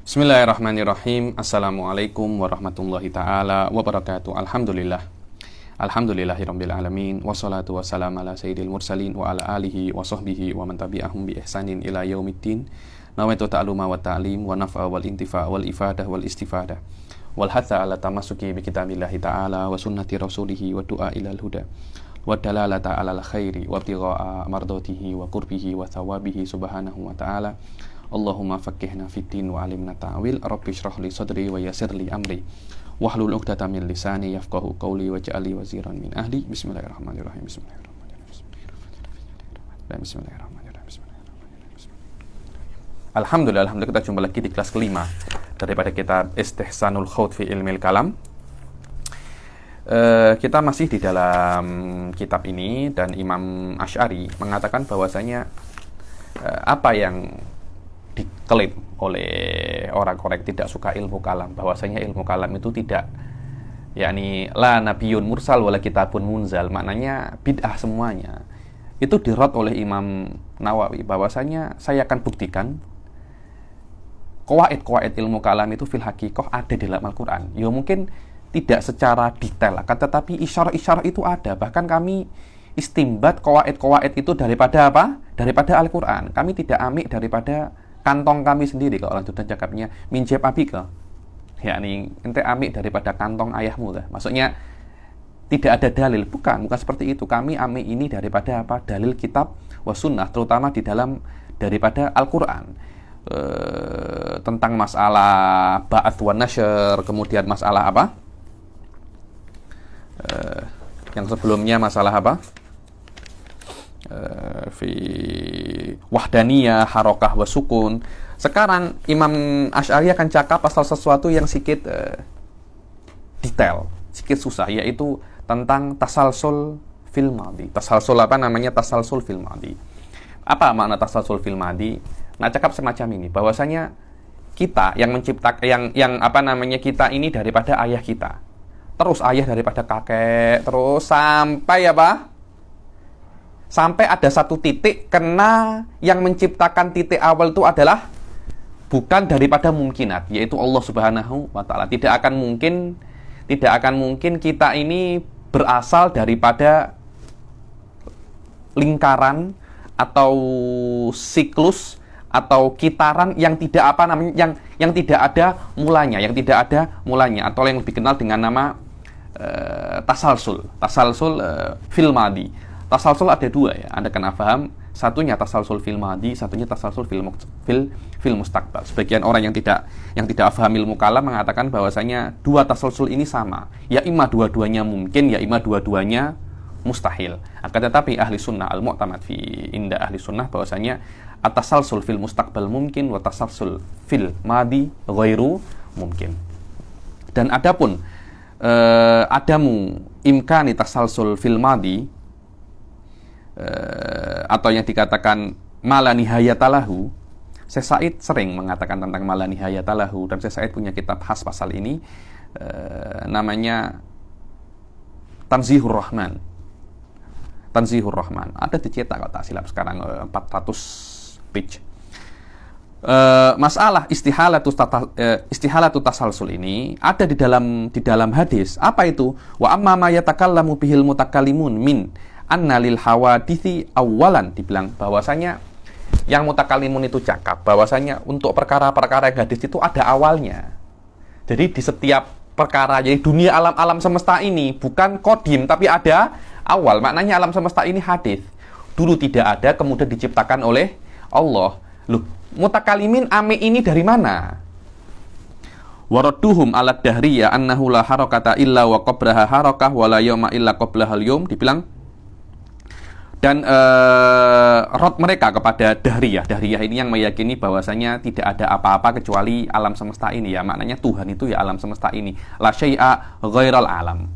Bismillahirrahmanirrahim. Assalamualaikum warahmatullahi ta'ala wabarakatuh. Alhamdulillah. Alhamdulillahirabbil alamin. Wassalatu wassalamu ala sayyidil mursalin wa ala alihi wa sahbihi wa man tabi'ahum bi ihsanin ila yaumiddin. Nawaitu ta'aluma wa ta'lim wa naf'a wal intifa' wal ifadah wal istifadah wal hatha ala tamassuki bi kitabillahi ta'ala wa sunnati rasulihi wa du'a ilal huda wa dalalata ala al khairi wa ibtigha'a mardatihi wa qurbihi wa thawabihi subhanahu wa ta'ala. Allahumma faqqihna fid din wa alimna ta'wil. Rabbi shrah li sadri wa yassir li amri wahlul 'uqdatam min lisani yafqahu qawli waj'alni waziran min ahli. Bismillahirrahmanirrahim. Alhamdulillah, kita jumpa lagi di kelas kelima daripada kitab Istihsanul Khawd fi Ilmil Kalam. Kita masih di dalam kitab ini dan Imam Asy'ari mengatakan bahwasanya apa yang diklaim oleh orang-orang yang tidak suka ilmu kalam, bahwasanya ilmu kalam itu tidak, yakni la nabiyyun mursal wala kitabun munzal, maknanya bid'ah semuanya. Itu dirad oleh Imam Nawawi bahwasanya saya akan buktikan qawaid ilmu kalam itu fil haqiqah ada di dalam Al-Qur'an. Ya mungkin tidak secara detail, akan tetapi isyarah-isyarah itu ada. Bahkan kami istimbat qawaid itu daripada apa? Daripada Al-Qur'an. Kami tidak ambil daripada kantong kami sendiri, kalau orang Sudan cakapnya minjab abika, yakni ente ambil daripada kantong ayahmu lah. Maksudnya tidak ada dalil, bukan seperti itu. Kami ambil ini daripada apa? Dalil kitab wa sunnah, terutama di dalam daripada Al-Qur'an. Tentang masalah ba'ats wan nasyr, kemudian masalah apa? Yang sebelumnya masalah apa? Fi wahdaniyah, harokah wa sukun. Sekarang Imam Asy'ari akan cakap pasal sesuatu yang sedikit detail, sedikit susah, yaitu tentang tasalsul fil madhi. Tasalsul apa namanya? Tasalsul fil madhi. Apa makna tasalsul fil madhi? Nah, cakap semacam ini, bahwasanya kita yang menciptakan yang apa namanya, kita ini daripada ayah kita, terus ayah daripada kakek, terus sampai apa? Sampai ada satu titik, karena yang menciptakan titik awal itu adalah bukan daripada mungkinat, yaitu Allah Subhanahu wa ta'ala. Tidak akan mungkin kita ini berasal daripada lingkaran atau siklus atau kitaran yang tidak apa namanya, yang tidak ada mulanya, atau yang lebih dikenal dengan nama tasalsul fil madhi. Tasalsul ada dua ya, Anda kena paham. Satunya tasalsul fil madhi, satunya tasalsul fil mustaqbal. Sebagian orang yang tidak paham ilmu kalam mengatakan bahwasanya dua tasalsul ini sama. Ya imma dua-duanya mungkin, ya imma dua-duanya mustahil. Akan tetapi ahli sunnah al-mu'tamad fi inda ahli sunnah bahwasanya at-tasalsul fil mustaqbal mungkin wa tasalsul fil madhi ghairu mungkin. Dan adapun adamu imkani tasalsul fil madhi, atau yang dikatakan mala nihayatalahu. Syekh Said sering mengatakan tentang mala nihayatalahu, dan Syekh Said punya kitab khas pasal ini, namanya Tanzihur Rahman. Ada dicetak kalau tak silap sekarang 400 page. Masalah istihalatu tasalsul ini ada di dalam hadis. Apa itu? Wa amma ma yatakallamu bihil mutakallimun min anna lil hawadithi awalan, dibilang bahwasanya yang mutakalimun itu cakap bahwasanya untuk perkara-perkara yang hadis itu ada awalnya. Jadi di setiap perkara, jadi dunia alam semesta ini bukan kodim tapi ada awal. Maknanya alam semesta ini hadis. Dulu tidak ada, kemudian diciptakan oleh Allah. Loh, mutakalimin ame ini dari mana? Waradduhum ala dahriyah annahu la harakata illa wa qabraha harakah wa la yawma illa qablahal yawm, dibilang. Dan rot mereka kepada Dahriyah ini yang meyakini bahwasanya tidak ada apa-apa kecuali alam semesta ini ya. Maknanya Tuhan itu ya alam semesta ini. La syai'a ghairal alam.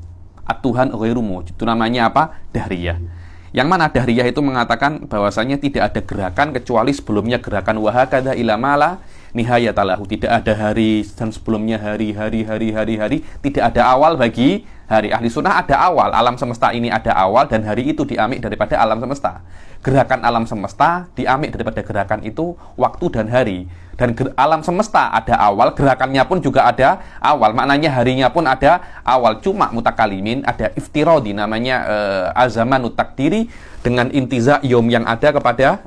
At-Tuhan ghairu mawjud. Itu namanya apa? Dahriyah. Yang mana Dahriyah itu mengatakan bahwasanya tidak ada gerakan kecuali sebelumnya gerakan wahakadha ila mala nihayatalahu. Tidak ada hari dan sebelumnya hari. Tidak ada awal bagi hari. Ahli sunnah ada awal, alam semesta ini ada awal, dan hari itu diambil daripada alam semesta. Gerakan alam semesta diambil daripada gerakan itu waktu dan hari. Dan alam semesta ada awal, gerakannya pun juga ada awal. Maknanya harinya pun ada awal. Cuma mutakalimin ada iftirodi, namanya azamanu takdiri, dengan intiza yom yang ada kepada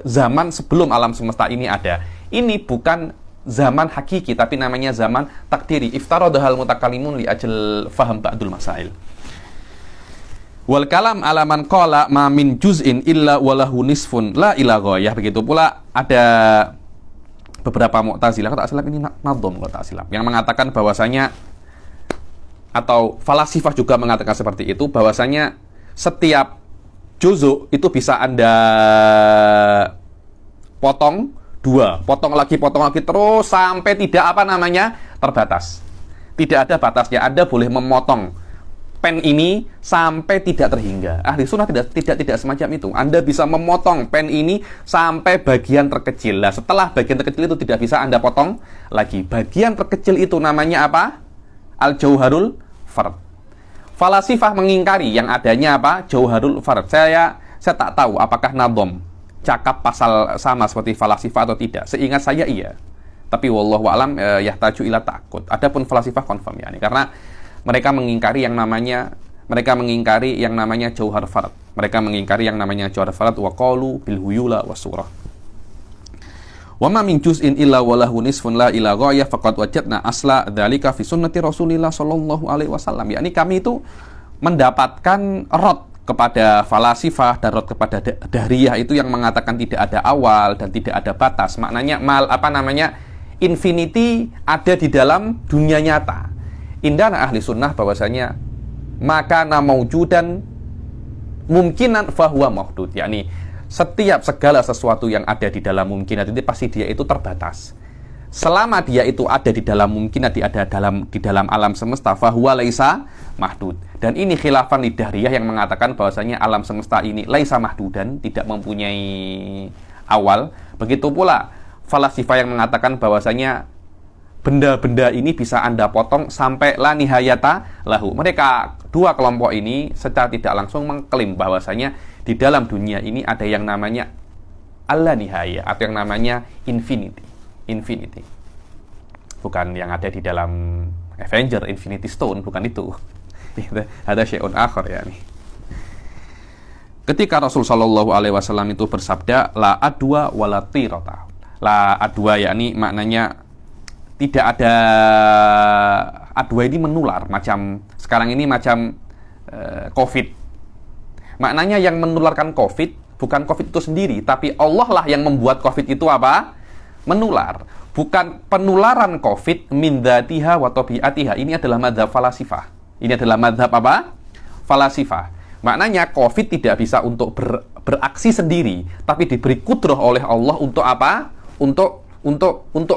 zaman sebelum alam semesta ini ada. Ini bukan zaman hakiki, tapi namanya zaman takdiri. Iftaradahal mutakalimun li ajal faham ba'dul masail. Wal kalam alaman qala ma min juz'in illa walahu nisfun la ila ghayah. Begitu pula ada beberapa Mu'tazilah, kalau tak silap ini Nadhom kalau tak silap, yang mengatakan bahwasanya, atau falasifah juga mengatakan seperti itu, bahwasanya setiap juzuk itu bisa Anda potong dua, potong lagi terus sampai tidak terbatas. Tidak ada batasnya. Anda boleh memotong pen ini sampai tidak terhingga. Ahli sunnah tidak semacam itu. Anda bisa memotong pen ini sampai bagian terkecil. Nah, setelah bagian terkecil itu tidak bisa Anda potong lagi. Bagian terkecil itu namanya apa? Al-Jauharul Fard. Falasifah mengingkari yang adanya apa? Jauharul Fard. Saya tak tahu apakah Nadhom cakap pasal sama seperti falasifah atau tidak. Seingat saya iya. Tapi wallahu a'lam yahtaju ila takut. Adapun falasifah confirm ya ini, karena mereka mengingkari yang namanya jauhar fard. Mereka mengingkari yang namanya jauhar fard, wa qalu bil huyula wasurah. Wa ma min juz'in illa walahu nisfun la ila ghayah faqad wajadna asla dzalika fi sunnati Rasulillah sallallahu alaihi wasallam. Yakni kami itu mendapatkan rad kepada falasifah dan rad kepada dahriyah itu yang mengatakan tidak ada awal dan tidak ada batas. Maknanya infinity ada di dalam dunia nyata. Indana ahli sunnah bahwasanya maka maujudan mungkinan fahuwa mahdud, yakni setiap segala sesuatu yang ada di dalam mungkinat itu pasti dia itu terbatas. Selama dia itu ada di dalam mungkinat, di dalam alam semesta, fahuwa laisa mahdud. Dan ini khilafan lidahriyah yang mengatakan bahwasanya alam semesta ini laisa mahdudan, tidak mempunyai awal. Begitu pula falasifah yang mengatakan bahwasanya benda-benda ini bisa Anda potong sampai la nihayata lahu. Mereka dua kelompok ini secara tidak langsung mengklaim bahwasanya di dalam dunia ini ada yang namanya alla nihaya atau yang namanya infinity. Bukan yang ada di dalam Avenger Infinity Stone, bukan itu. Ada syai'un akhar ya nih. Ketika Rasul sallallahu alaihi wasallam itu bersabda la adwa wala tirata. La adwa yakni maknanya tidak ada adwa ini menular macam sekarang ini macam COVID. Maknanya yang menularkan COVID bukan COVID itu sendiri, tapi Allah lah yang membuat COVID itu apa? Menular. Bukan penularan COVID min dzatiha wa tabiatiha. Ini adalah madzhab falasifah. Ini adalah madzhab apa? Falasifah. Maknanya COVID tidak bisa untuk beraksi sendiri, tapi diberi kudrah oleh Allah untuk apa? Untuk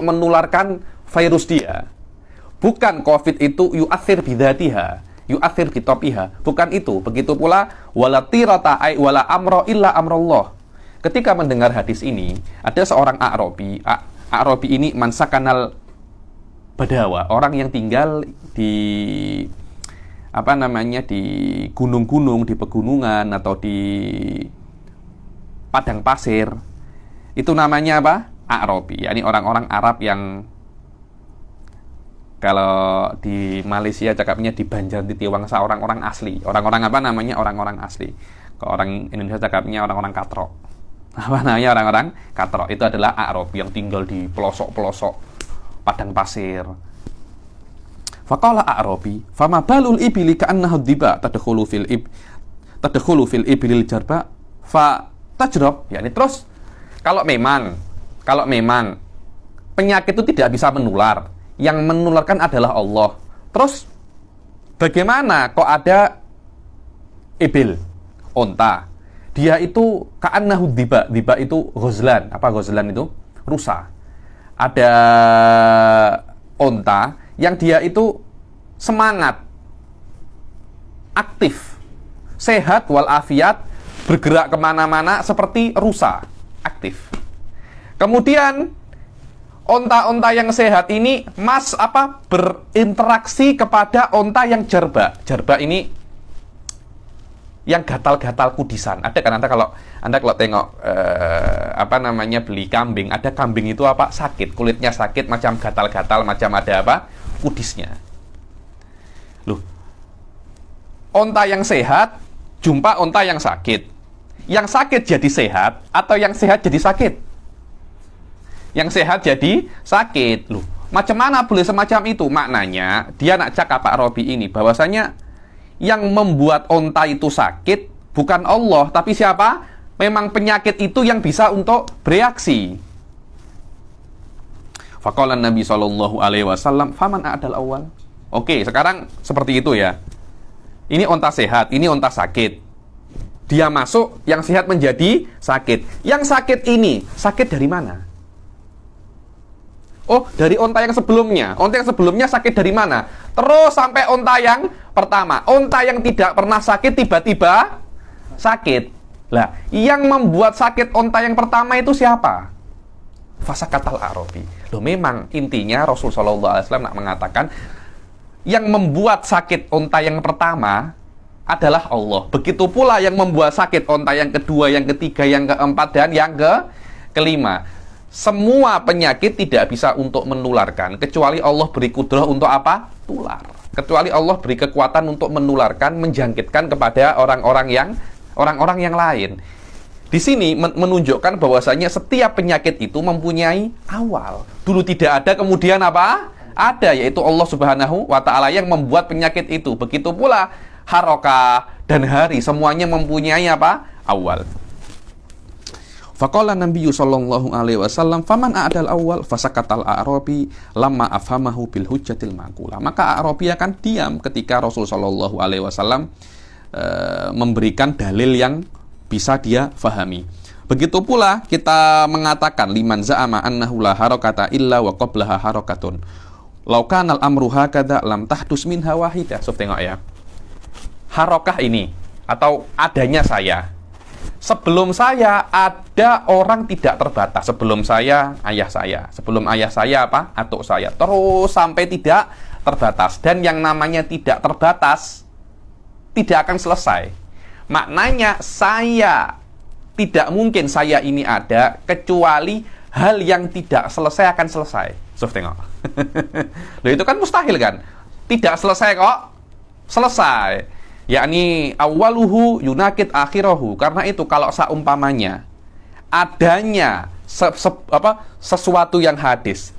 menularkan virus dia. Bukan COVID itu yu'athir bidzatiha, yu'athir bitopiha. Bukan itu. Begitu pula wala tirata ay wala amro illa amrullah. Ketika mendengar hadis ini, ada seorang A'rabi ini mansakanal badawa, orang yang tinggal di di gunung-gunung, di pegunungan atau di padang pasir. Itu namanya apa? A'rabi, yakni orang-orang Arab yang kalau di Malaysia cakapnya di Banjarnegara, orang-orang asli. Orang-orang apa namanya? Orang-orang asli. Kalau orang Indonesia cakapnya orang-orang katrok. Apa namanya? Orang-orang katrok. Itu adalah A'rab yang tinggal di pelosok-pelosok padang pasir. Faqala A'rabi, "Fama balul ibli ka'annahu diba tadkhulu fil iblil jarba fa tajrab." Yani terus kalau memang penyakit itu tidak bisa menular, yang menularkan adalah Allah. Terus bagaimana kok ada ibil, onta? Dia itu ka'annahu diba. Diba itu ghazlan. Apa ghazlan itu? Rusa. Ada onta yang dia itu semangat, aktif, sehat walafiat, bergerak kemana-mana seperti rusa, aktif. Kemudian onta-onta yang sehat ini berinteraksi kepada onta yang jarba. Jarba ini yang gatal-gatal kudisan. Ada kan Anda kalau tengok beli kambing, ada kambing itu sakit, kulitnya sakit, macam gatal-gatal, macam ada kudisnya. Loh. Onta yang sehat jumpa onta yang sakit. Yang sakit jadi sehat atau yang sehat jadi sakit? Yang sehat jadi sakit. Loh, macam mana boleh semacam itu? Maknanya dia nak cakap Pak Robi ini bahwasanya yang membuat onta itu sakit bukan Allah, tapi siapa? Memang penyakit itu yang bisa untuk bereaksi. Faqala Nabi sallallahu alaihi wasallam, "Faman a'dal awal?" Oke, sekarang seperti itu ya. Ini onta sehat, ini onta sakit. Dia masuk, yang sehat menjadi sakit. Yang sakit ini, sakit dari mana? Oh, dari onta yang sebelumnya. Onta yang sebelumnya sakit dari mana? Terus sampai onta yang pertama. Onta yang tidak pernah sakit tiba-tiba sakit. Lah, yang membuat sakit onta yang pertama itu siapa? Fasakatal A'rabi. Loh, memang intinya Rasulullah SAW nak mengatakan yang membuat sakit onta yang pertama adalah Allah. Begitu pula yang membuat sakit onta yang kedua, yang ketiga, yang keempat, dan yang kelima. Semua penyakit tidak bisa untuk menularkan, kecuali Allah beri kudrah untuk apa? Tular. Kecuali Allah beri kekuatan untuk menularkan, menjangkitkan kepada orang-orang yang lain. Di sini menunjukkan bahwasanya setiap penyakit itu mempunyai awal. Dulu tidak ada, kemudian apa? Ada, yaitu Allah Subhanahu wa Ta'ala yang membuat penyakit itu. Begitu pula harokah dan hari, semuanya mempunyai apa? Awal. Faqala Nabi sallallahu alaihi wasallam, "Faman a'dal awal fasakatal a'rabi lamma afhamahu bil hujjatil maqula." Maka A'rabi akan diam ketika Rasul sallallahu alaihi wasallam memberikan dalil yang bisa dia fahami. Begitu pula kita mengatakan liman za'ama annahu la harakata illa wa qablaha harakatun. Lau kanal amru hakadha lam tahdus minha wahidah. So, tengok ya. Harokah ini atau adanya saya. Sebelum saya ada orang tidak terbatas. Sebelum saya ayah saya. Sebelum ayah saya apa? Atuk saya. Terus sampai tidak terbatas. Dan yang namanya tidak terbatas tidak akan selesai. Maknanya saya tidak mungkin saya ini ada kecuali hal yang tidak selesai akan selesai. So, tengok. Loh, itu kan mustahil kan? Tidak selesai kok. Selesai. Yakni awaluhu yunakid akhirahu. Karena itu kalau seumpamanya adanya sesuatu yang hadis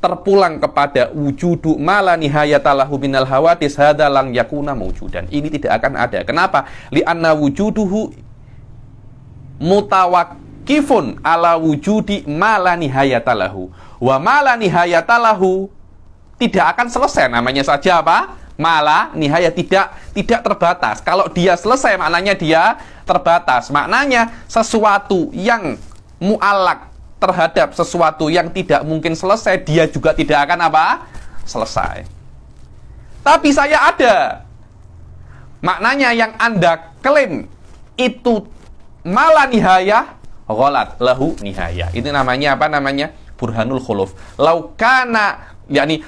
terpulang kepada wujudu mala nihayatalahu minal hawadis hadalang yakuna mawjudan. Ini tidak akan ada. Kenapa? Li'anna wujuduhu mutawakkifun ala wujudi mala nihayatalahu. Wa mala nihayatalahu tidak akan selesai. Namanya saja apa? Mala nihaya, tidak terbatas. Kalau dia selesai maknanya dia terbatas. Maknanya sesuatu yang mu'allak terhadap sesuatu yang tidak mungkin selesai, dia juga tidak akan apa? Selesai. Tapi saya ada. Maknanya yang Anda klaim itu mala nihaya, ghalat lahu nihaya. Ini namanya apa namanya? Burhanul khuluf. Laukana yakni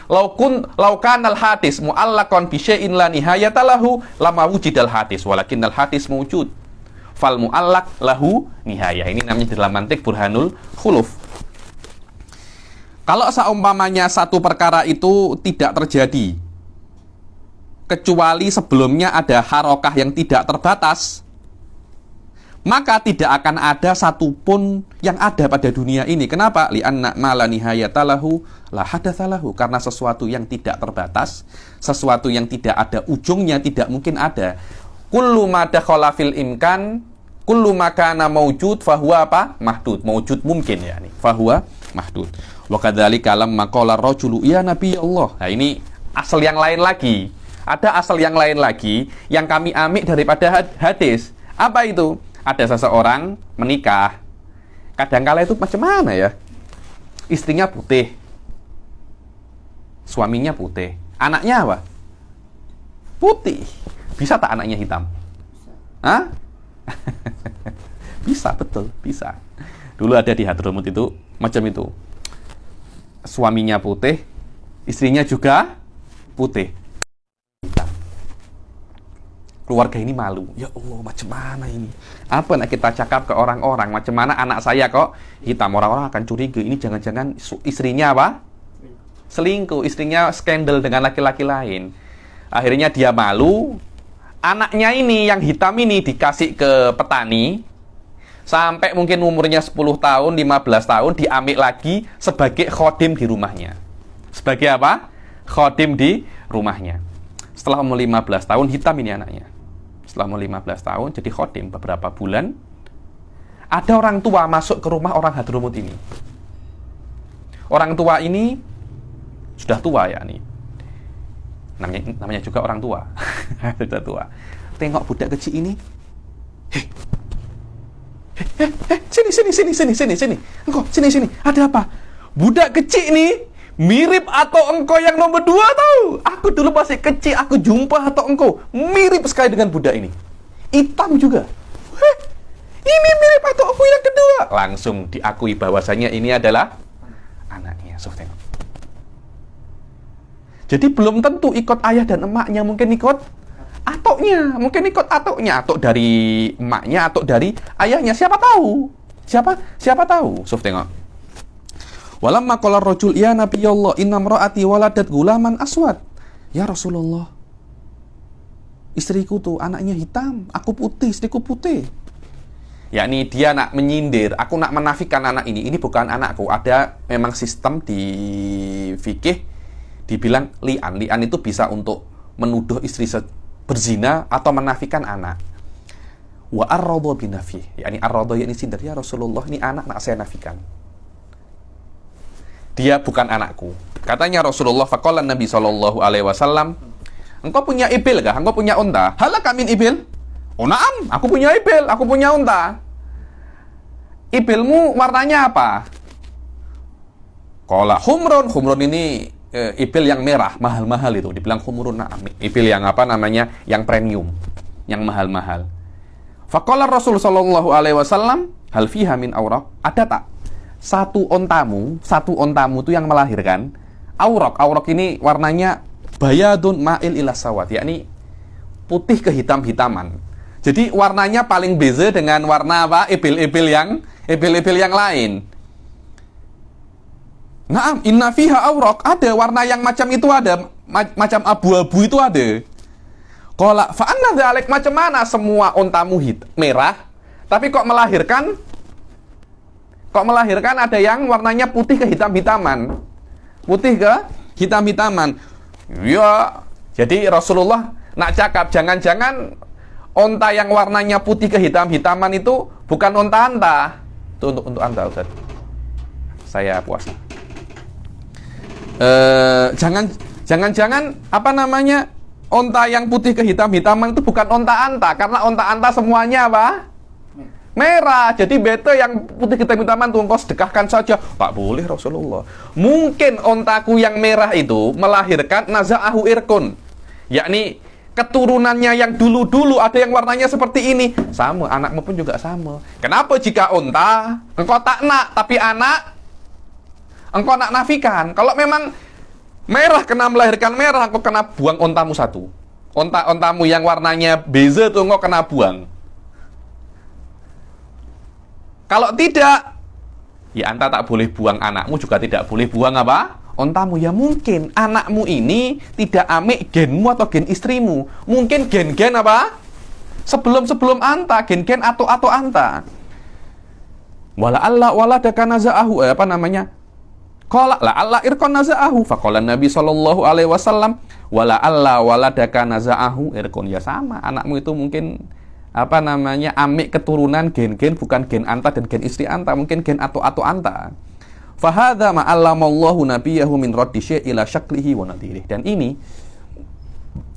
laukanal hadis mu'allaqan bi syai'in la nihayata lahu lama wujidal hadis walakinnal hadis mawjud fal mu'allaq lahu nihayah. Ini namanya dalam mantik burhanul khuluf. Kalau seumpamanya satu perkara itu tidak terjadi kecuali sebelumnya ada harokah yang tidak terbatas, maka tidak akan ada satupun yang ada pada dunia ini. Kenapa? Li'anna ma la nihayata lahu la hadatsa lahu. Karena sesuatu yang tidak terbatas, sesuatu yang tidak ada ujungnya tidak mungkin ada. Kullu ma dakhala fil imkan, kullu ma kana mawjud fahuwa apa? Mahdud. Mawjud mungkin ya nih. Fahuwa mahdud. Wa kadzalika lamma qala ar-rajulu ya nabi Allah. Nah, ini asal yang lain lagi. Ada asal yang lain lagi yang kami ambil daripada hadis. Apa itu? Ada seseorang menikah, kadangkala itu macam mana ya? Istrinya putih, suaminya putih, anaknya apa? Putih. Bisa tak anaknya hitam? Hah? Bisa, betul, bisa. Dulu ada di Hadramut itu macam itu. suaminya putih, istrinya juga putih. Keluarga ini malu. Ya Allah, macam mana ini? Apa nak kita cakap ke orang-orang? Macam mana anak saya kok hitam? Orang-orang akan curiga. Ini jangan-jangan istrinya apa? Selingkuh. Istrinya skandal dengan laki-laki lain. Akhirnya dia malu. Anaknya ini yang hitam ini dikasih ke petani. Sampai mungkin umurnya 10 tahun, 15 tahun. Diambil lagi sebagai khodim di rumahnya. Sebagai apa? Khodim di rumahnya. Setelah umur 15 tahun, hitam ini anaknya. Setelah umur 15 tahun, jadi khodim beberapa bulan. Ada orang tua masuk ke rumah orang Hadramut ini. Orang tua ini sudah tua ya nih. Namanya juga orang tua. Sudah tua. Tengok budak kecil ini. Sini. Engkau, sini. Ada apa? Budak kecil ini mirip atau engkau yang nomor 2 tahu? Aku dulu masih kecil, aku jumpa atau engkau mirip sekali dengan budak ini. Hitam juga. Ini mirip atau aku yang kedua? Langsung diakui bahwasanya ini adalah anaknya. So, tengok. Jadi belum tentu ikut ayah dan emaknya, mungkin ikut atoknya, atok dari emaknya, atok dari ayahnya, siapa tahu? Siapa tahu? So, tengok. Walamma qala ar-rajul ya Nabiyallah inna imra'ati waladat gulaman aswad. Ya Rasulullah, istriku tuh anaknya hitam, aku putih, istriku putih. Yakni dia nak menyindir, aku nak menafikan anak ini bukan anakku. Ada memang sistem di fikih dibilang li'an. Li'an itu bisa untuk menuduh istri berzina atau menafikan anak. Wa ar-radha binafi, yakni ar-radha yakni sindir, ya Rasulullah, ini anak nak saya nafikan. Dia bukan anakku. Katanya Rasulullah, faqala Nabi sallallahu alaihi wasallam, engkau punya ibil kah? Engkau punya unta? Halaka min ibil? Oh na'am, aku punya ibil, aku punya unta. Ibilmu warnanya apa? Qala humrun. Humrun ini ibil yang merah, mahal-mahal itu. Dibilang humrun, na'am. Ibil yang apa namanya? Yang premium, yang mahal-mahal. Faqala Rasul sallallahu alaihi wasallam, hal fiha min awraq? Ada tak satu ontamu itu yang melahirkan awraq ini warnanya bayadun ma'il ila sawad, yakni putih ke hitam-hitaman. Jadi warnanya paling beza dengan warna apa? Ibil-ibil yang lain. Naam, inna fiha awraq, ada warna yang macam itu, ada macam abu-abu itu ada. Qala fa anna dzalik, macam mana semua ontamu merah tapi kok melahirkan ada yang warnanya putih ke hitam-hitaman. Ya, jadi Rasulullah nak cakap, jangan-jangan onta yang warnanya putih ke hitam-hitaman itu bukan onta anta. Itu untuk anta, Ustaz. Saya puasa. Jangan-jangan apa namanya? Onta yang putih ke hitam-hitaman itu bukan onta anta, karena onta anta semuanya apa? Merah. Jadi bete yang putih hitam-hitaman tuh engkau sedekahkan saja. Tak boleh Rasulullah. Mungkin ontaku yang merah itu melahirkan naza'ahu irkun, yakni keturunannya yang dulu-dulu ada yang warnanya seperti ini. Sama, anakmu pun juga sama. Kenapa jika onta engkau tak nak, tapi anak engkau nak nafikan? Kalau memang merah kena melahirkan merah, engkau kena buang ontamu satu. Ontamu yang warnanya beza tuh engkau kena buang. Kalau tidak, ya anta tak boleh buang, anakmu juga tidak boleh buang apa? Ontamu. Ya mungkin anakmu ini tidak amik genmu atau gen istrimu. Mungkin gen-gen apa? Sebelum anta, gen-gen atau anta. Wala Allah wala dakanaza'ahu, apa namanya? Qala la Allah irkon naza'ahu. Faqala Nabi sallallahu alaihi wasallam, wala Allah wala dakanaza'ahu irkon. Ya sama, anakmu itu mungkin apa namanya, amik keturunan gen-gen bukan gen anta dan gen istri anta, mungkin gen atau anta. Fahadha ma'allamallahu nabiyahu min raddi syai'ila syaklihi wa nadhirih. Dan ini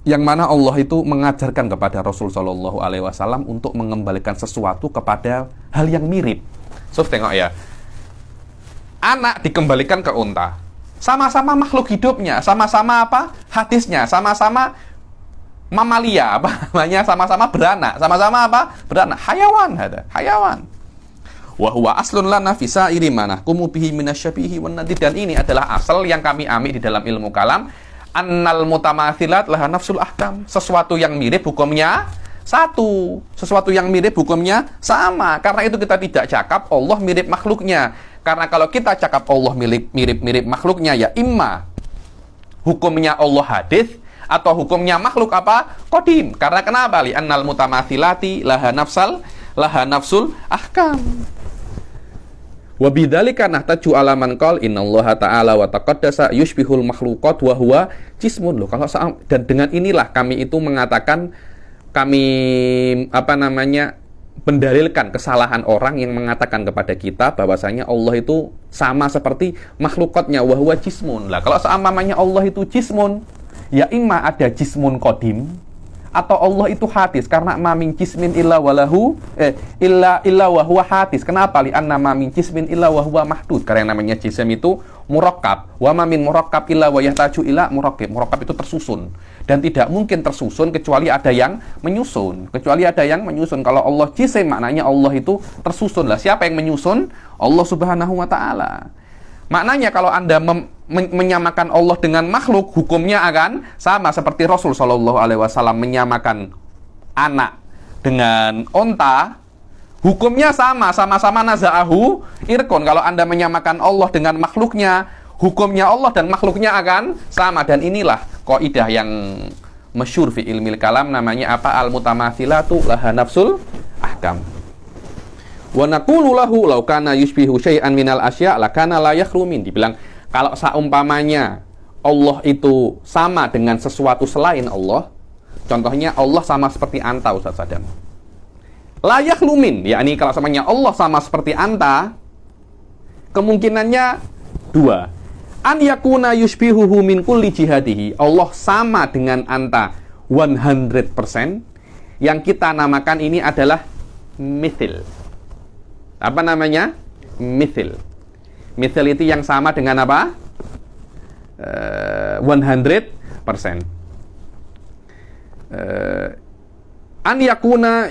yang mana Allah itu mengajarkan kepada Rasul sallallahu alaihi wasallam untuk mengembalikan sesuatu kepada hal yang mirip. So, tengok ya. Anak dikembalikan ke unta. Sama-sama makhluk hidupnya, sama-sama apa? Hadisnya, sama-sama mamalia, apa namanya, sama-sama beranak, sama-sama apa? Beranak, hayawan, ada hayawan. Wa huwa aslun lana fi sa'iri ma nahkumu bihi minasyabihi wan nadir. Dan ini adalah asal yang kami ambil di dalam ilmu kalam. Annal mutamathilat laha nafsul ahkam. Sesuatu yang mirip hukumnya satu. Sesuatu yang mirip hukumnya sama. Karena itu kita tidak cakap Allah mirip makhluknya. Karena kalau kita cakap Allah mirip makhluknya, ya imma hukumnya Allah hadis atau hukumnya makhluk apa? Qadim. Karena kenapa? Li annal mutamathilati laha nafsul ahkam. Wa bidzalika nahtaju ala man qala innallaha ta'ala wa taqaddasa yushbihul makhluqat wa huwa jismun. Loh, kalau dan dengan inilah kami itu mengatakan, kami mendalilkan kesalahan orang yang mengatakan kepada kita bahwasanya Allah itu sama seperti makhlukatnya, wa huwa jismun. Lah kalau seumpamanya Allah itu jismun, ya imma ada jismun qadim atau Allah itu hadis, karena ma min jismin illa walahu illa wa huwa hadis. Kenapa? Li anna ma min jismin illa wa huwa mahdud. Karena yang namanya jism itu murakkab. Wa ma min murakkab illa wa yahtaju ila murakkab. Murakkab itu tersusun dan tidak mungkin tersusun kecuali ada yang menyusun. Kalau Allah jism maknanya Allah itu tersusun. Lah siapa yang menyusun? Allah Subhanahu wa taala. Maknanya kalau Anda menyamakan Allah dengan makhluk, hukumnya akan sama seperti Rasul Shallallahu Alaihi Wasallam menyamakan anak dengan onta, hukumnya sama-sama naza'ahu irkon. Kalau Anda menyamakan Allah dengan makhluknya, hukumnya Allah dan makhluknya akan sama. Dan inilah kaidah yang masyhur fi ilmil kalam, namanya apa? Al-mutamathilatu laha nafsul ahkam. Wa naqulu lahu law kana yushbihu syai'an minal asya' lakana la yakhlu min. Dibilang kalau seumpamanya Allah itu sama dengan sesuatu selain Allah, contohnya Allah sama seperti anta, Ustaz Sadam. La yakhlu min, yakni kalau samanya Allah sama seperti anta, kemungkinannya dua. An yakuna yushbihuhu min kulli jihadihi. Allah sama dengan anta 100%. Yang kita namakan ini adalah mithil. Apa namanya? Mithil. Mithil itu yang sama dengan apa? 100%. An yakuna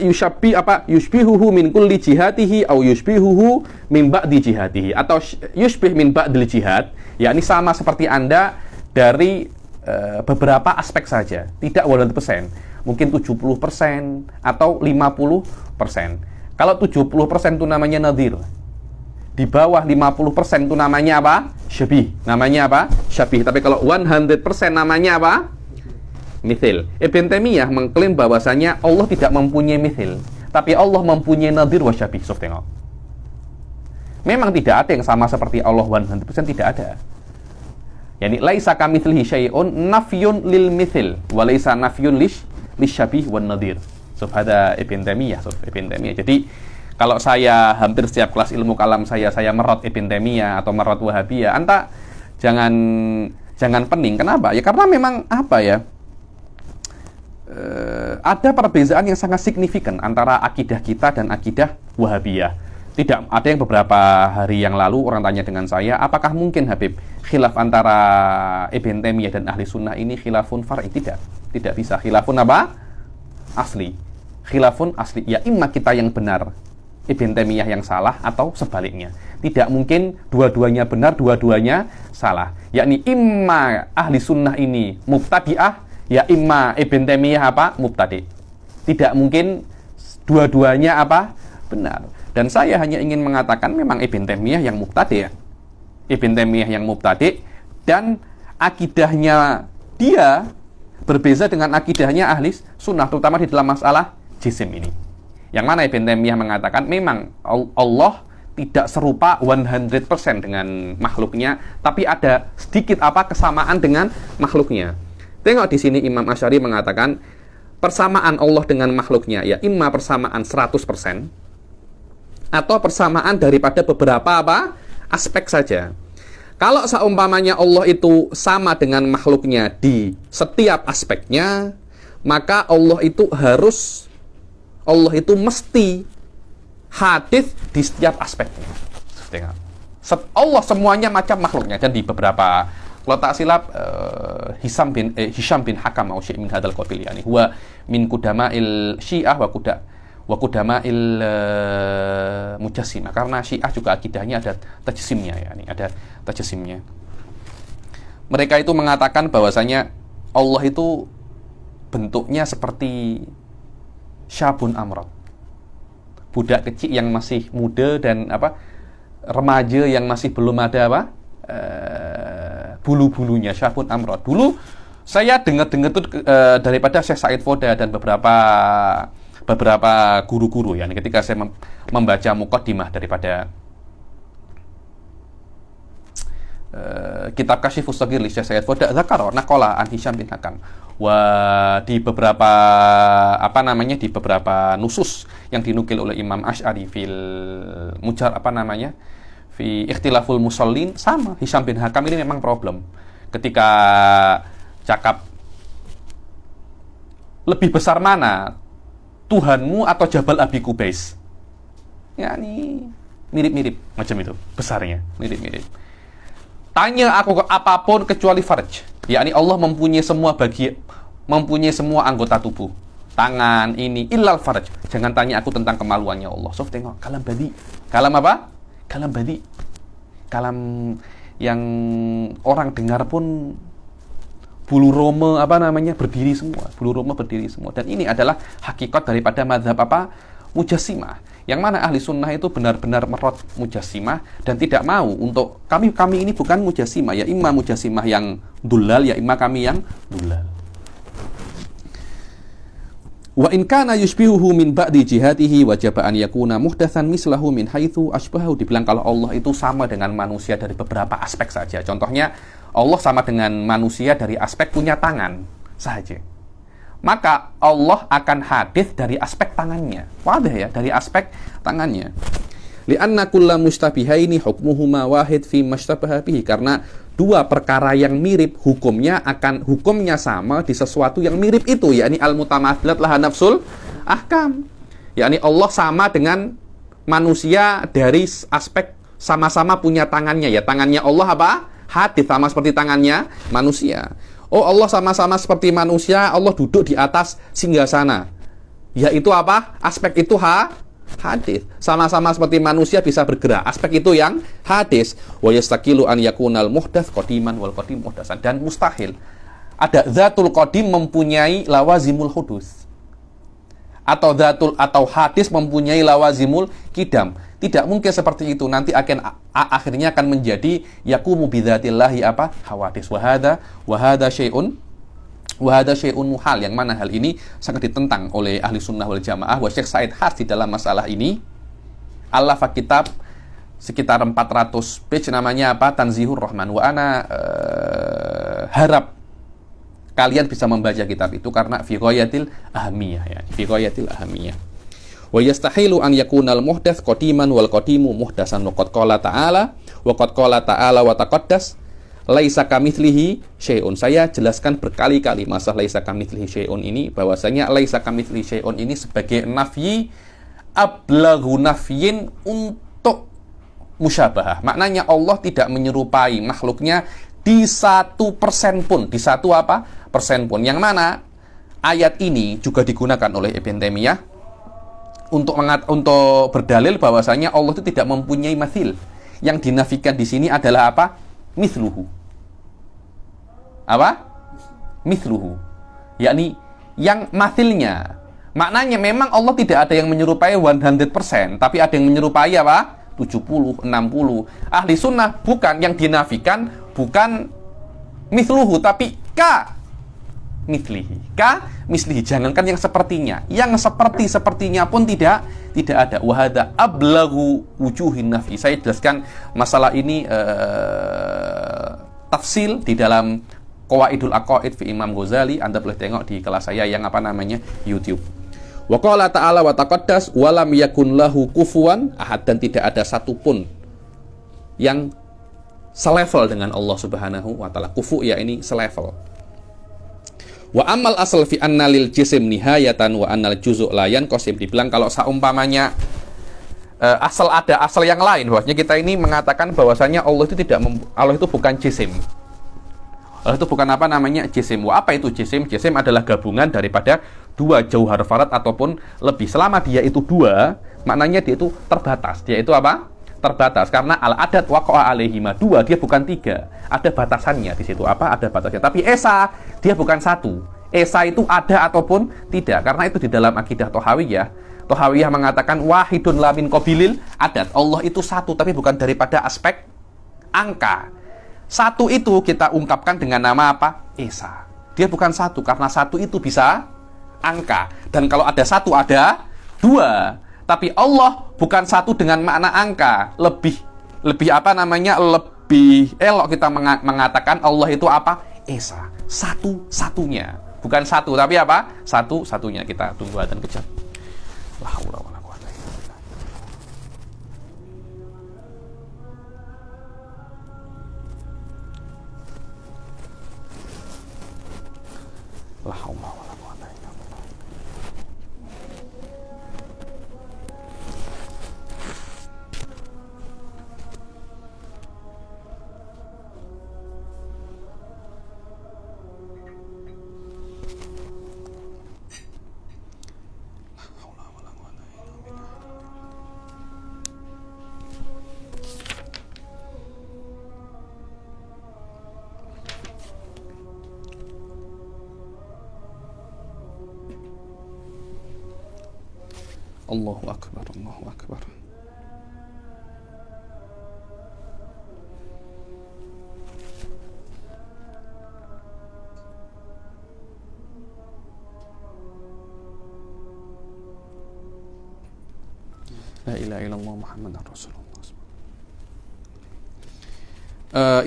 yushbihuhu min kulli jihatihi au yushbihuhu min ba'di jihatihi, atau yushbih min ba'dil jihad, yakni sama seperti Anda dari beberapa aspek saja, tidak 100%, mungkin 70% atau 50%. Kalau 70% itu namanya nadhir. Di bawah 50% itu namanya apa? Syabih. Namanya apa? Syabih. Tapi kalau 100% namanya apa? Mithil. Ibn Taimiyah mengklaim bahwasanya Allah tidak mempunyai mithil, tapi Allah mempunyai nadhir wa syabih. Sof, tengok. Memang tidak ada yang sama seperti Allah 100%, tidak ada. Yani laisa kamitslihi syai'un nafyun lil mithil wa laisa nafyun lisyabih wan nadhir. Subhada Ibn Taimiyah. Jadi kalau saya hampir setiap kelas ilmu kalam saya merot Ibn Taimiyah atau merot Wahabiyah, Anta jangan pening. Kenapa? Ya karena memang apa ya? Ada perbedaan yang sangat signifikan antara akidah kita dan akidah Wahabiyah. Tidak, ada yang beberapa hari yang lalu orang tanya dengan saya, apakah mungkin Habib khilaf antara Ibn Taimiyah dan ahli sunnah ini khilafun far'i? Tidak bisa. Khilafun apa? Asli. Khilafun asli, ya imma kita yang benar, Ibn Taimiyah yang salah, atau sebaliknya. Tidak mungkin dua-duanya benar, dua-duanya salah. Yakni imma ahli sunnah ini mubtadi'ah, ya imma Ibn Taimiyah apa? Mubtadi'. Tidak mungkin dua-duanya apa? Benar. Dan saya hanya ingin mengatakan memang Ibn Taimiyah yang mubtadi'. Ibn Taimiyah yang mubtadi', dan akidahnya dia berbeza dengan akidahnya ahli sunnah, terutama di dalam masalah jisim ini. Yang mana Ibn Taimiyah mengatakan memang Allah tidak serupa 100% dengan makhluknya, tapi ada sedikit kesamaan dengan makhluknya. Tengok di sini Imam Asy'ari mengatakan persamaan Allah dengan makhluknya ya imma persamaan 100% atau persamaan daripada beberapa aspek saja. Kalau seumpamanya Allah itu sama dengan makhluknya di setiap aspeknya, maka Allah itu mesti hadis di setiap aspeknya. Allah semuanya macam makhluknya. Dan di beberapa, kalau tak silap, Hisham bin Hakam atau Syekh min hadal qabil, yani huwa min kudama'il Syiah wa qudama'il mujassimah. Karena Syiah juga akidahnya ada tajsimnya, ya, ada tajsimnya. Mereka itu mengatakan bahwasanya Allah itu bentuknya seperti syabun amrod, budak kecil yang masih muda dan remaja yang masih belum ada bulu-bulunya, syabun amrod. Dulu saya dengar-dengar itu daripada Syekh Said Foda dan beberapa guru-guru, ya, ketika saya membaca muqaddimah daripada kitab Kasyifus Shaghir li Syekh Said Foda, zakara naqala an Hisham bin Hakam. Di beberapa di beberapa nusus yang dinukil oleh Imam Asy'ari fi ikhtilaful musallin, sama Hisham bin Hakam ini memang problem ketika cakap lebih besar mana Tuhanmu atau Jabal Abi Qubais, ya, ini mirip-mirip macam itu besarnya, mirip-mirip. Tanya aku apapun kecuali farj, yakni Allah mempunyai semua mempunyai semua anggota tubuh, tangan ini, illal farj. Jangan tanya aku tentang kemaluannya Allah. Sof, tengok kalam badi. Kalam apa? Kalam badi. Kalam yang orang dengar pun bulu roma berdiri semua. Bulu roma berdiri semua. Dan ini adalah hakikat daripada mazhab Mujassimah, yang mana ahli sunnah itu benar-benar merot Mujassimah dan tidak mau untuk kami ini bukan Mujassimah, ya imma Mujassimah yang dulal, ya imma kami yang dulal. Wa in kana yushbihuhu min ba'di jihatihi wajib an yakuna muhdatsan mislahu min haitsu asbahu. Dibilang kalau Allah itu sama dengan manusia dari beberapa aspek saja. Contohnya Allah sama dengan manusia dari aspek punya tangan saja, maka Allah akan hadis dari aspek tangannya. Wadah, ya, dari aspek tangannya. Li'anna kulla mustabihaini hukmuhuma wahid fi mashtabaha bihi. Karena dua perkara yang mirip hukumnya sama di sesuatu yang mirip itu, yakni al-mutamathilat laha nafsul ahkam. Yakni Allah sama dengan manusia dari aspek sama-sama punya tangannya, ya. Tangannya Allah hadis sama seperti tangannya manusia. Oh, Allah sama-sama seperti manusia, Allah duduk di atas singgasana. Yaitu aspek itu hadis. Sama-sama seperti manusia bisa bergerak. Aspek itu yang hadis. Wa yastaqilu an yakunal muhdats qadiman wal qadim muhdatsan. Dan mustahil ada zatul qadim mempunyai lawazimul hudus. Atau hadis mempunyai lawazimul qidam. Tidak mungkin seperti itu. Nanti akhirnya akan menjadi yaqumu bidzatillahi hawadis. Wa hadza syai'un muhal, yang mana hal ini sangat ditentang oleh ahli sunnah wal jamaah. Wa Syekh Said Has di dalam masalah ini alafa kitab sekitar 400 page, namanya Tanzihur Rahman. Wa ana harap kalian bisa membaca kitab itu karena fi ghayatil ahamiyah, ya, fi ghayatil ahamiyah. Wa yastahilu an yakunal muhdats qadiman wal qadimu muhdatsan. Wa qad qala ta'ala wa taqaddas laisa kamitslihi syai'un. Saya jelaskan berkali-kali masalah laisa kamitslihi syai'un ini, bahwasanya laisa kamitslihi syai'un ini sebagai nafyi ablaghu nafyin untuk musyabahah. Maknanya Allah tidak menyerupai makhluknya di 1% pun, di 1% pun. Yang mana ayat ini juga digunakan oleh Ibn Taimiyah untuk berdalil bahwasanya Allah itu tidak mempunyai mathil. Yang dinafikan di sini adalah mithluhu. Mithluhu, yakni yang mathilnya. Maknanya memang Allah tidak ada yang menyerupai 100%, tapi ada yang menyerupai 70, 60. Ahli sunnah bukan, yang dinafikan bukan mithluhu, tapi mislihi. Jangankan yang sepertinya, yang sepertinya pun tidak ada. Wahada ablaghu wujuhin nafi. Saya jelaskan masalah ini tafsil di dalam Qawaidul Aqaid fi Imam Ghazali. Anda boleh tengok di kelas saya yang YouTube. Wa qala ta'ala wa taqaddas wa lam yakun lahu kufuwan ahad. Dan tidak ada satupun yang selevel dengan Allah Subhanahu wa taala. Kufu, ya, ini selevel. Wa amal asal fi anna lil jisim nihayatan wa annal juz'u la yanqasim. Dibilang kalau seumpamanya asal yang lain, bahwasanya kita ini mengatakan bahwasanya Allah itu bukan jisim. Allah itu bukan jisim. Apa itu jisim? Jisim adalah gabungan daripada dua jauhar farad ataupun lebih. Selama dia itu dua, maknanya dia itu terbatas. Dia itu apa? Terbatas. Karena al-adat waqa'a alaihima, dua, dia bukan tiga. Ada batasannya di situ. Apa? Ada batasnya. Tapi esa, dia bukan satu. Esa itu ada ataupun tidak. Karena itu di dalam akidah Tohawiyah. Tohawiyah mengatakan wahidun la min qabilil adat. Allah itu satu, tapi bukan daripada aspek angka. Satu itu kita ungkapkan dengan nama apa? Esa. Dia bukan satu, karena satu itu bisa angka. Dan kalau ada satu, ada dua. Tapi Allah bukan satu dengan makna angka. Lebih apa namanya? Lebih elok kita mengatakan Allah itu apa? Esa. Satu-satunya. Bukan satu, tapi apa? Satu-satunya. Kita tunggu dan kejap. La haula wala quwata illa billah. La haula wala quwata illa billah. Allahu akbar, Allahu akbar. La ilaha illallah Muhammadar Rasulullah.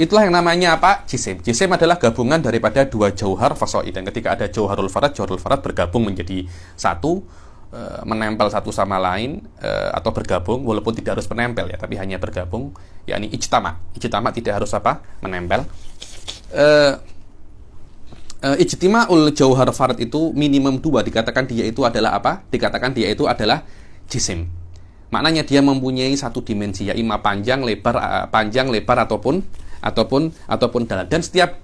Itulah yang namanya apa? Jisim. Jisim adalah gabungan daripada dua jauhar fasoid. Dan ketika ada jauharul farad bergabung menjadi satu, menempel satu sama lain, atau bergabung walaupun tidak harus menempel ya, tapi hanya bergabung, yakni ijtama. Ijtama tidak harus apa? Menempel. Ijtima'ul jauhar farad itu minimum dua, dikatakan dia itu adalah apa? Dikatakan dia itu adalah jisim. Maknanya dia mempunyai satu dimensi, ya ima panjang, lebar ataupun dalam. Dan setiap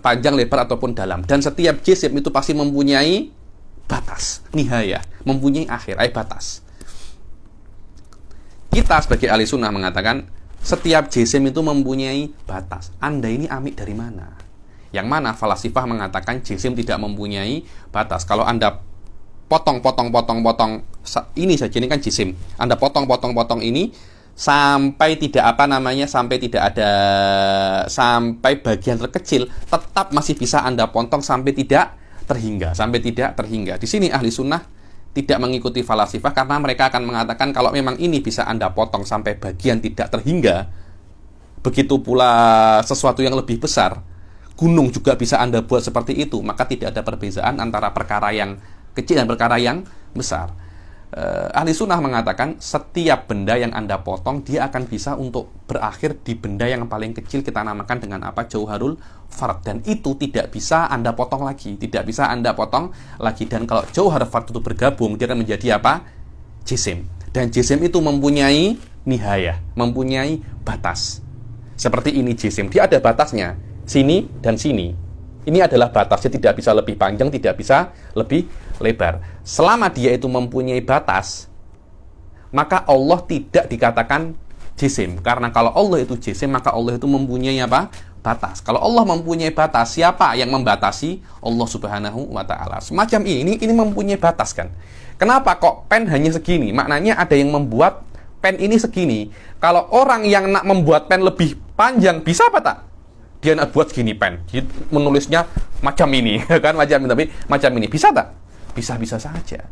panjang, lebar ataupun dalam, dan setiap jisim itu pasti mempunyai batas, nihaya, mempunyai akhir, batas. Kita sebagai ahli sunnah mengatakan setiap jisim itu mempunyai batas. Anda ini amik dari mana? Yang mana falasifah mengatakan jisim tidak mempunyai batas. Kalau Anda potong ini saja, ini kan jisim. Anda potong ini sampai tidak sampai bagian terkecil, tetap masih bisa Anda potong sampai tidak terhingga. Di sini ahli sunnah tidak mengikuti falasifah, karena mereka akan mengatakan kalau memang ini bisa Anda potong sampai bagian tidak terhingga, begitu pula sesuatu yang lebih besar, gunung juga bisa Anda buat seperti itu, maka tidak ada perbedaan antara perkara yang kecil dan perkara yang besar. Ahli sunnah mengatakan setiap benda yang Anda potong, dia akan bisa untuk berakhir di benda yang paling kecil, kita namakan dengan apa? Jauharul farad. Dan itu tidak bisa Anda potong lagi. Dan kalau jauhar farad itu bergabung, dia akan menjadi apa? Jisim. Dan jisim itu mempunyai nihayah, mempunyai batas. Seperti ini jisim, dia ada batasnya, sini dan sini. Ini adalah batasnya, tidak bisa lebih panjang, tidak bisa lebih lebar. Selama dia itu mempunyai batas, maka Allah tidak dikatakan jisim. Karena kalau Allah itu jisim, maka Allah itu mempunyai apa? Batas. Kalau Allah mempunyai batas, siapa yang membatasi? Allah Subhanahu wa ta'ala. Semacam ini mempunyai batas kan. Kenapa kok pen hanya segini? Maknanya ada yang membuat pen ini segini. Kalau orang yang nak membuat pen lebih panjang, bisa apa tak? Dia nak buat segini pen, menulisnya macam ini, kan macam ini, bisa tak? Bisa saja.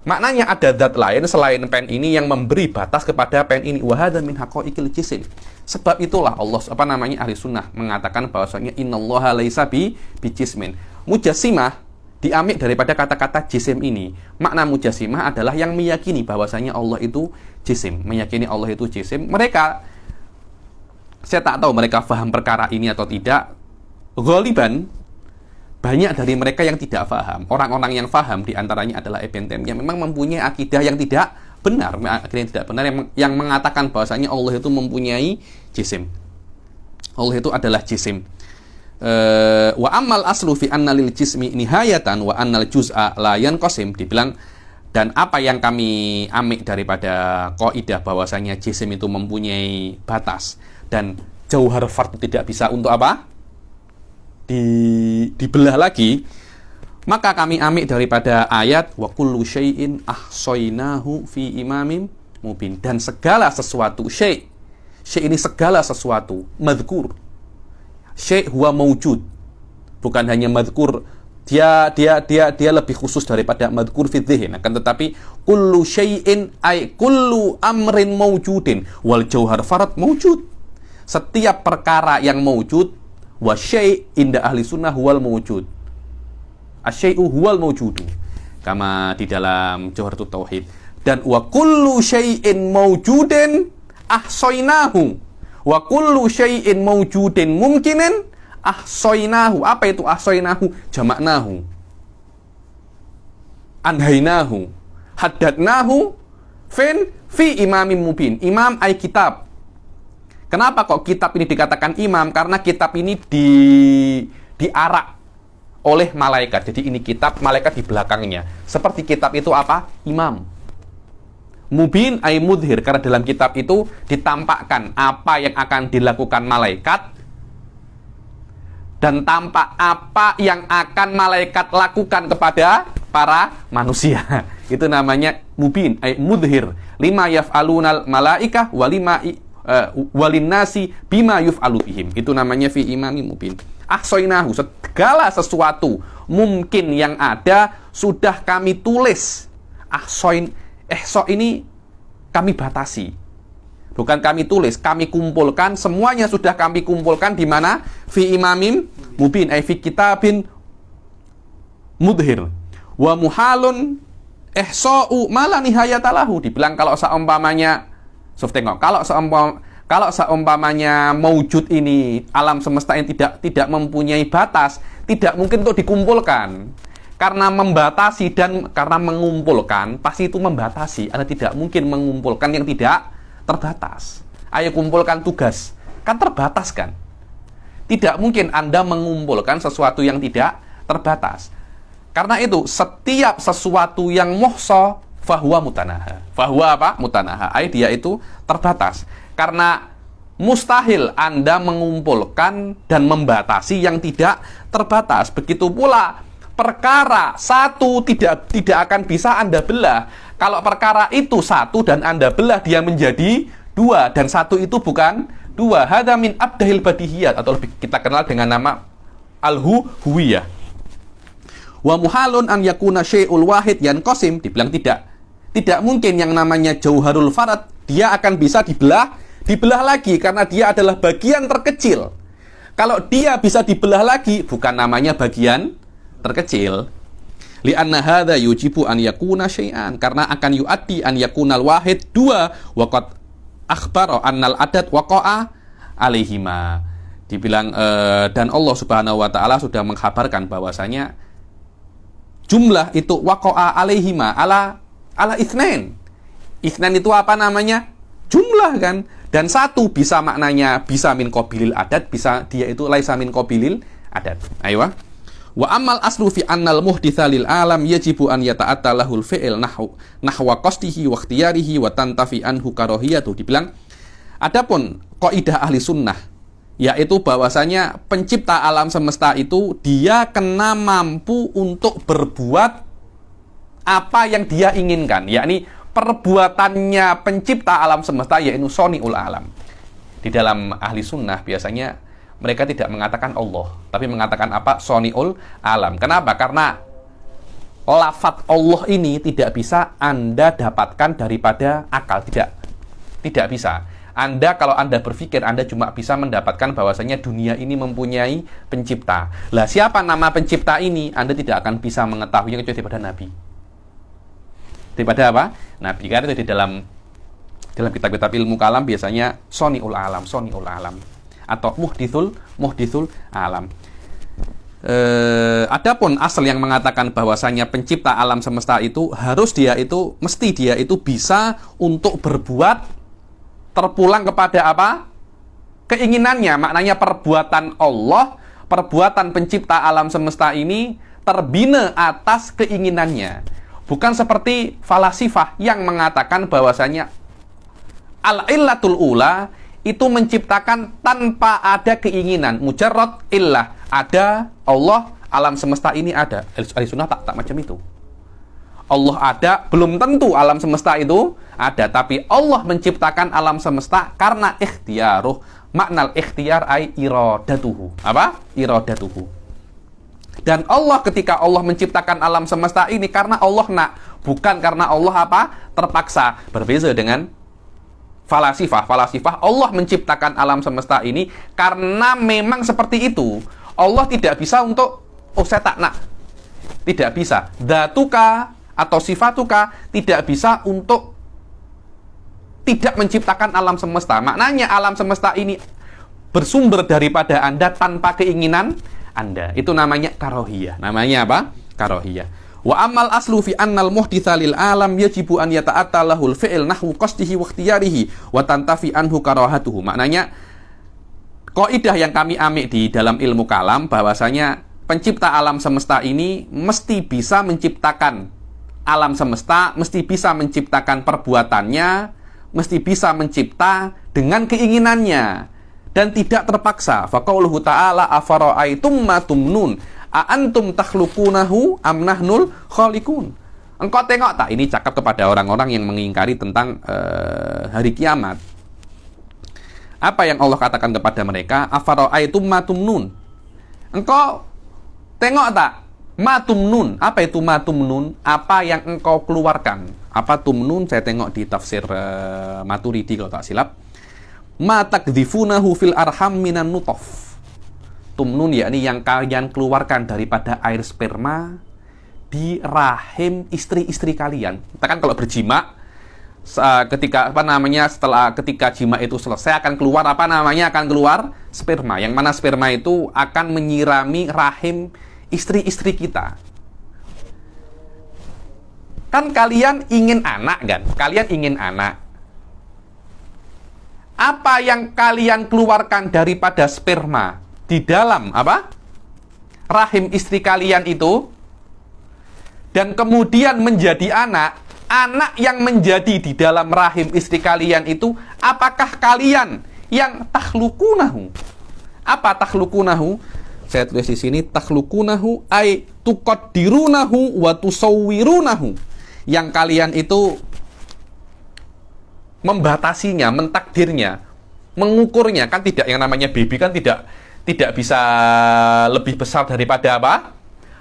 Maknanya ada zat lain selain pen ini yang memberi batas kepada pen ini. Wa hadza min haqaiqil jisim. Sebab itulah Allah ahli sunnah mengatakan bahwasanya innallaha laisa bijismin. Mujassimah diambil daripada kata-kata jisim ini. Makna mujassimah adalah yang meyakini bahwasanya Allah itu jisim, meyakini Allah itu jisim. Saya tak tahu mereka paham perkara ini atau tidak. Ghaliban, banyak dari mereka yang tidak paham. Orang-orang yang paham diantaranya adalah Ibn Taimiyah, memang mempunyai akidah yang tidak benar, yang mengatakan bahwasanya Allah itu mempunyai jisim. Allah itu adalah jisim. wa ammal aslu fi anna lil jismi nihayatan wa annal juz'a la yanqasim, dibilang dan apa yang kami ambil daripada kaidah bahwasanya jisim itu mempunyai batas dan jauhar fard tidak bisa untuk apa? Dibelah lagi, maka kami ambil daripada ayat wa kullu syai'in ahsaynahu fi imamin mubin, dan segala sesuatu syai' ini segala sesuatu, madzkur syai' huwa maujud, bukan hanya madzkur, dia lebih khusus daripada madzkur fi dzihn, akan tetapi kullu syai'in ay kullu amrin maujudin wal jauhar farad maujud, setiap perkara yang maujud, wa syai' inda ahli sunnah huwal maujud, asyai'u huwal maujudu, kama di dalam Jawharatut Tauhid, dan wa kullu syai'in maujudin ahsaynahu wa kullu syai'in mawjudin mumkinin ahsaynahu. Apa itu ahsaynahu? Jamaknahu, anhainahu, haddadnahu fi imamin mubin. Imam ay kitab. Kenapa kok kitab ini dikatakan imam? Karena kitab ini diarak oleh malaikat. Jadi ini kitab, malaikat di belakangnya. Seperti kitab itu apa? Imam. Mubin ay mudhir, karena dalam kitab itu ditampakkan apa yang akan dilakukan malaikat dan tampak apa yang akan malaikat lakukan kepada para manusia. Itu namanya mubin ay mudhir, lima yaf'alunal malaikah walinnasi bima yuf'alu bihim. Itu namanya fi imami mubin. Ahsaynahu, segala sesuatu mungkin yang ada sudah kami tulis. Ihsa ini kami batasi, bukan kami tulis, kami kumpulkan, semuanya sudah kami kumpulkan di mana? Fi imamim mubin ay fi kitabin mudhir wa muhalun ihsa'u ma la nihayata lahu. Dibilang kalau seumpamanya kalau seumpamanya maujud ini, alam semesta ini tidak mempunyai batas, tidak mungkin untuk dikumpulkan. Karena membatasi dan karena mengumpulkan, pasti itu membatasi. Anda tidak mungkin mengumpulkan yang tidak terbatas. Ayo kumpulkan tugas, kan terbatas kan? Tidak mungkin Anda mengumpulkan sesuatu yang tidak terbatas. Karena itu, setiap sesuatu yang muhsa, fahuwa mutanaha. Fahuwa apa? Mutanaha. Dia itu terbatas. Karena mustahil Anda mengumpulkan dan membatasi yang tidak terbatas. Begitu pula perkara satu tidak akan bisa Anda belah. Kalau perkara itu satu dan Anda belah, dia menjadi dua, dan satu itu bukan dua. Hadza min abdahil badihiyat, atau lebih kita kenal dengan nama al-huwiyah. Wa muhalun an yakuna syai'ul wahid yanqasim, dibilang tidak mungkin yang namanya jauharul farad dia akan bisa dibelah lagi, karena dia adalah bagian terkecil. Kalau dia bisa dibelah lagi, bukan namanya bagian terkecil. Li'anna hadza yujibu an yakuna syai'an, karena akan yuaddi an yakunal wahid dua wa qad akhbara annal adad waqa'a alaihima. Dibilang dan Allah Subhanahu wa taala sudah mengkhabarkan bahwasanya jumlah itu waqa'a alaihima ala itsnain. Itsnain itu apa namanya? Jumlah kan. Dan satu bisa maknanya bisa min qabilil adad, bisa dia itu laisa min qabilil adad. Ayo. Wa amal aslu fi annal muhditsa lil alam yajibu an yata'atta lahul fi'il nahwa qasdihi wa ikhtiyarihi wa tantafi anhu karahiyatu. Dibilang adapun kaidah ahli sunnah, yaitu bahwasanya pencipta alam semesta itu dia kena mampu untuk berbuat apa yang dia inginkan, yakni perbuatannya pencipta alam semesta yaitu soniul alam. Di dalam ahli sunnah biasanya mereka tidak mengatakan Allah, tapi mengatakan apa? Soniul alam. Kenapa? Karena lafadz Allah ini tidak bisa Anda dapatkan daripada akal. Tidak bisa. Kalau Anda berpikir, Anda cuma bisa mendapatkan bahwasanya dunia ini mempunyai pencipta. Lah, siapa nama pencipta ini? Anda tidak akan bisa mengetahuinya kecuali daripada Nabi. Daripada apa? Nabi. Karena itu di dalam kitab-kitab ilmu kalam biasanya soniul alam atau muhdithul alam. Adapun asal yang mengatakan bahwasanya pencipta alam semesta itu mesti dia itu bisa untuk berbuat terpulang kepada apa? Keinginannya. Maknanya perbuatan Allah, perbuatan pencipta alam semesta ini terbina atas keinginannya. Bukan seperti falasifah yang mengatakan bahwasanya al-illatul ula itu menciptakan tanpa ada keinginan. Mujarrad illah, ada Allah, alam semesta ini ada. Ahli sunnah tak macam itu. Allah ada, belum tentu alam semesta itu ada, tapi Allah menciptakan alam semesta karena ikhtiaruh. Maknal ikhtiar ay iradatuhu. Apa? Iradatuhu. Dan Allah ketika Allah menciptakan alam semesta ini karena Allah nak, bukan karena Allah apa? Terpaksa. Berbeza dengan falasifah. Falasifah Allah menciptakan alam semesta ini karena memang seperti itu. Allah tidak bisa untuk saya tak nak. Tidak bisa. Dzatuka atau sifatuka tidak bisa untuk tidak menciptakan alam semesta. Maknanya alam semesta ini bersumber daripada Anda tanpa keinginan Anda. Itu namanya karohiyah. Namanya apa? Karohiyah. Wa amal aslu fi annal muhditsa lil alam yajibu an yata'atta lahul fi'l nahwu qasdihi wa ikhtiyarihi wa tantafi anhu karahatuhu. Maknanya kaidah yang kami ambil di dalam ilmu kalam bahwasanya pencipta alam semesta ini mesti bisa menciptakan alam semesta, mesti bisa menciptakan perbuatannya, mesti bisa mencipta dengan keinginannya dan tidak terpaksa. Faqauluhu ta'ala afara'aitum ma tumnun a antum takhluqunahu am nahnul khaliqun. Engkau tengok tak, ini cakap kepada orang-orang yang mengingkari tentang hari kiamat. Apa yang Allah katakan kepada mereka? Afara'aitum ma tumnun. Engkau tengok tak ma tumnun. Apa itu ma tumnun? Apa yang engkau keluarkan? Apa tumnun? Saya tengok di tafsir Maturidi kalau tak silap. Ma takdhifunahu fil arham minan nutof. Tumnun yakni yang kalian keluarkan daripada air sperma di rahim istri-istri kalian. Kita kan kalau berjima ketika ketika jima itu selesai akan keluar akan keluar sperma. Yang mana sperma itu akan menyirami rahim istri-istri kita. Kan kalian ingin anak kan? Kalian ingin anak. Apa yang kalian keluarkan daripada sperma di dalam apa? Rahim istri kalian itu dan kemudian menjadi anak, anak yang menjadi di dalam rahim istri kalian itu, apakah kalian yang takhluqunahu? Apa takhluqunahu? Saya tulis di sini takhluqunahu ay tuqaddirunahu wa tusawwirunahu. Yang kalian itu membatasinya, mentakdirnya, mengukurnya. Kan tidak, yang namanya baby kan tidak bisa lebih besar daripada apa?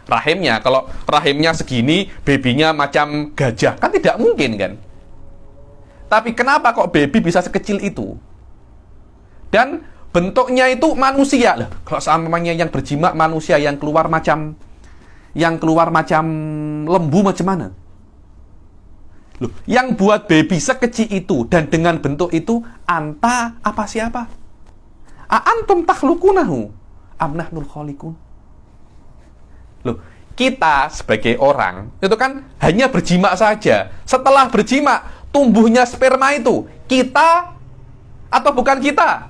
Rahimnya. Kalau rahimnya segini, babynya macam gajah, kan tidak mungkin kan? Tapi kenapa kok baby bisa sekecil itu? Dan bentuknya itu manusia. Lah, kalau seandainya yang berjima manusia, yang keluar macam lembu macam mana? Loh, yang buat baby sekecil itu dan dengan bentuk itu anta apa siapa? A antum takhluqunahu am nahnul khaliqun? Loh, kita sebagai orang itu kan hanya berjima saja. Setelah berjima tumbuhnya sperma itu kita atau bukan kita?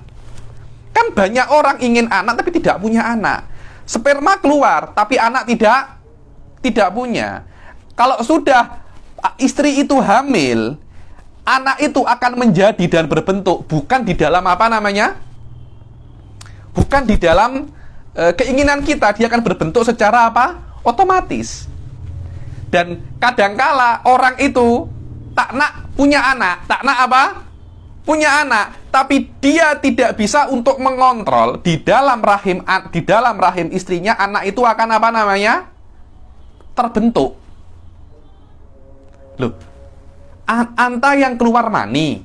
Kan banyak orang ingin anak tapi tidak punya anak. Sperma keluar tapi anak tidak punya. Kalau sudah istri itu hamil, anak itu akan menjadi dan berbentuk bukan di dalam apa namanya? Bukan di dalam keinginan kita, dia akan berbentuk secara apa? Otomatis. Dan kadangkala orang itu tak nak punya anak, tak nak apa? Punya anak, tapi dia tidak bisa untuk mengontrol di dalam rahim istrinya, anak itu akan apa namanya? Terbentuk. Loh, anta yang keluar mani,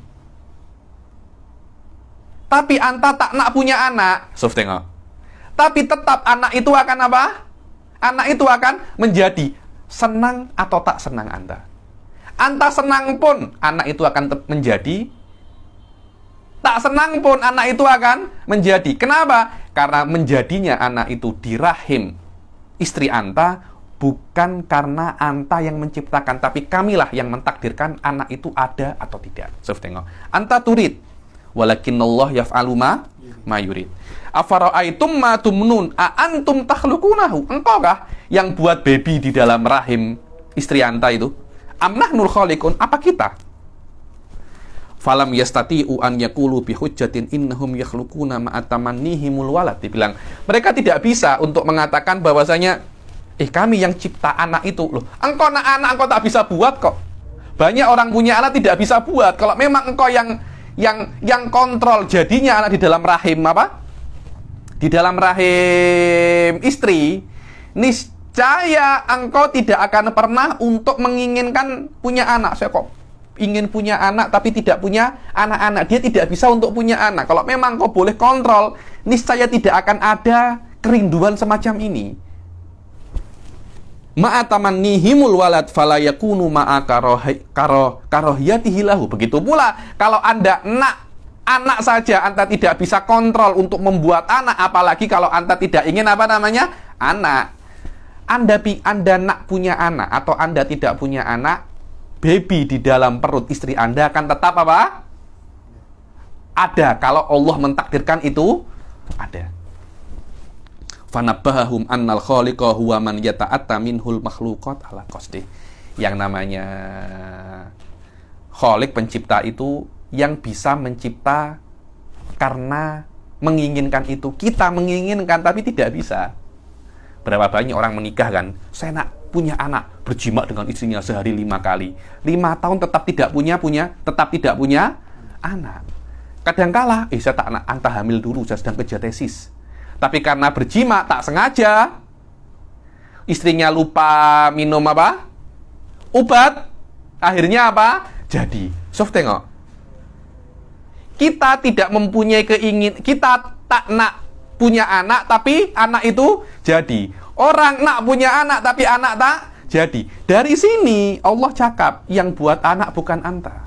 tapi anta tak nak punya anak. Sof tengok. Tapi tetap anak itu akan apa? Anak itu akan menjadi senang atau tak senang anta. Anta senang pun anak itu akan menjadi, tak senang pun anak itu akan menjadi. Kenapa? Karena menjadinya anak itu di rahim istri anta bukan karena anta yang menciptakan, tapi kamilah yang mentakdirkan anak itu ada atau tidak. Sof tengok. Anta turid, walakinallah yaf'alu ma yurid. Afara'aitum ma tumnun a antum takhluqunahu. Engkaukah yang buat baby di dalam rahim istri anta itu? Am nahnul khaliqun, apa kita? Falam yastati'u an yaqulu bi hujjatin innahum yakhluquna ma atamannihimul walad. Dibilang, mereka tidak bisa untuk mengatakan bahwasanya kami yang cipta anak itu. Loh, engkau anak engkau tak bisa buat kok. Banyak orang punya anak tidak bisa buat. Kalau memang engkau yang kontrol jadinya anak di dalam rahim apa? Di dalam rahim istri, niscaya engkau tidak akan pernah untuk menginginkan punya anak. Saya kok ingin punya anak tapi tidak punya anak-anak. Dia tidak bisa untuk punya anak. Kalau memang engkau boleh kontrol, niscaya tidak akan ada kerinduan semacam ini. Ma'atamannihimul walad fala yakunu ma'a karohiyatihi lahu. Begitu pula kalau Anda anak saja Anda tidak bisa kontrol untuk membuat anak, apalagi kalau Anda tidak ingin anak. Anda nak punya anak atau Anda tidak punya anak, baby di dalam perut istri Anda akan tetap apa? Ada, kalau Allah mentakdirkan itu ada. Fanabbahahum annal khaliqa huwa man yata'atta minhul makhluqat ala qasdi. Yang namanya khaliq, pencipta, itu yang bisa mencipta karena menginginkan itu. Kita menginginkan tapi tidak bisa. Berapa banyak orang menikah kan, saya nak punya anak, berjima dengan istrinya sehari 5 kali, 5 tahun tetap tidak punya anak. Kadangkala saya tak nak, anta hamil dulu, saya sedang kerja tesis. Tapi karena berjima tak sengaja, istrinya lupa minum apa? Obat. Akhirnya apa? Jadi. Sof, tengok. Kita tidak mempunyai kita tak nak punya anak, tapi anak itu jadi. Orang nak punya anak, tapi anak tak jadi. Dari sini Allah cakap, yang buat anak bukan anta.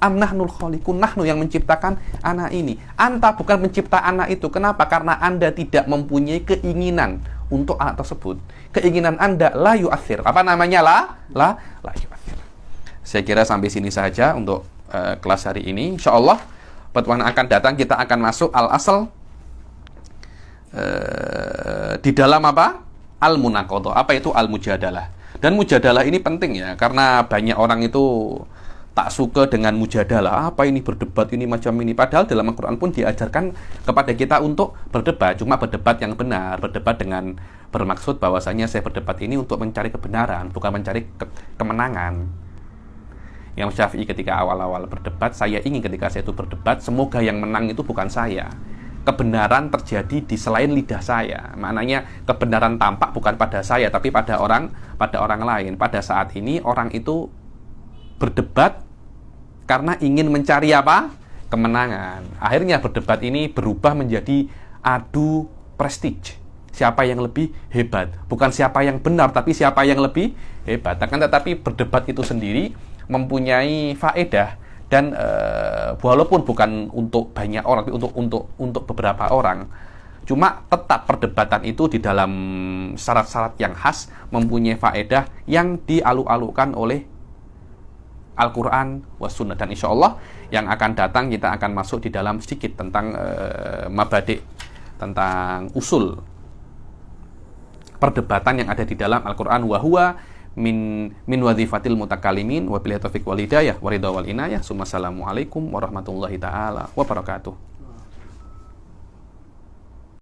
Am nahnul khaliqun, nahnu yang menciptakan anak ini. Anta bukan pencipta anak itu. Kenapa? Karena Anda tidak mempunyai keinginan untuk anak tersebut. Keinginan Anda la yu'athir. Apa namanya? La yu'athir. Saya kira sampai sini saja untuk kelas hari ini. Insyaallah pertemuan akan datang kita akan masuk al-asal di dalam apa? Al-munaqadhah. Apa itu al-mujadalah? Dan mujadalah ini penting ya, karena banyak orang itu tak suka dengan mujadalah. Apa ini berdebat ini macam ini? Padahal dalam Al-Quran pun diajarkan kepada kita untuk berdebat. Cuma berdebat yang benar. Berdebat dengan bermaksud bahwasanya saya berdebat ini untuk mencari kebenaran, bukan mencari kemenangan. Yang Syafi'i ketika awal-awal berdebat, saya ingin ketika saya itu berdebat, semoga yang menang itu bukan saya. Kebenaran terjadi di selain lidah saya. Maknanya kebenaran tampak bukan pada saya, tapi pada orang lain. Pada saat ini orang itu berdebat karena ingin mencari apa? Kemenangan. Akhirnya berdebat ini berubah menjadi adu prestige. Siapa yang lebih hebat? Bukan siapa yang benar, tapi siapa yang lebih hebat. Akan tetapi berdebat itu sendiri mempunyai faedah, dan walaupun bukan untuk banyak orang, tapi untuk beberapa orang. Cuma tetap perdebatan itu di dalam syarat-syarat yang khas mempunyai faedah yang dialu-alukan oleh Al-Quran was sunnah. Dan insya Allah yang akan datang kita akan masuk di dalam sedikit tentang mabadi', tentang usul perdebatan yang ada di dalam Al-Quran. Wahuwa min wadhifatil mutakalimin. Wabillahi taufiq wal hidayah waridha wal inayah. Assalamualaikum warahmatullahi ta'ala wabarakatuh.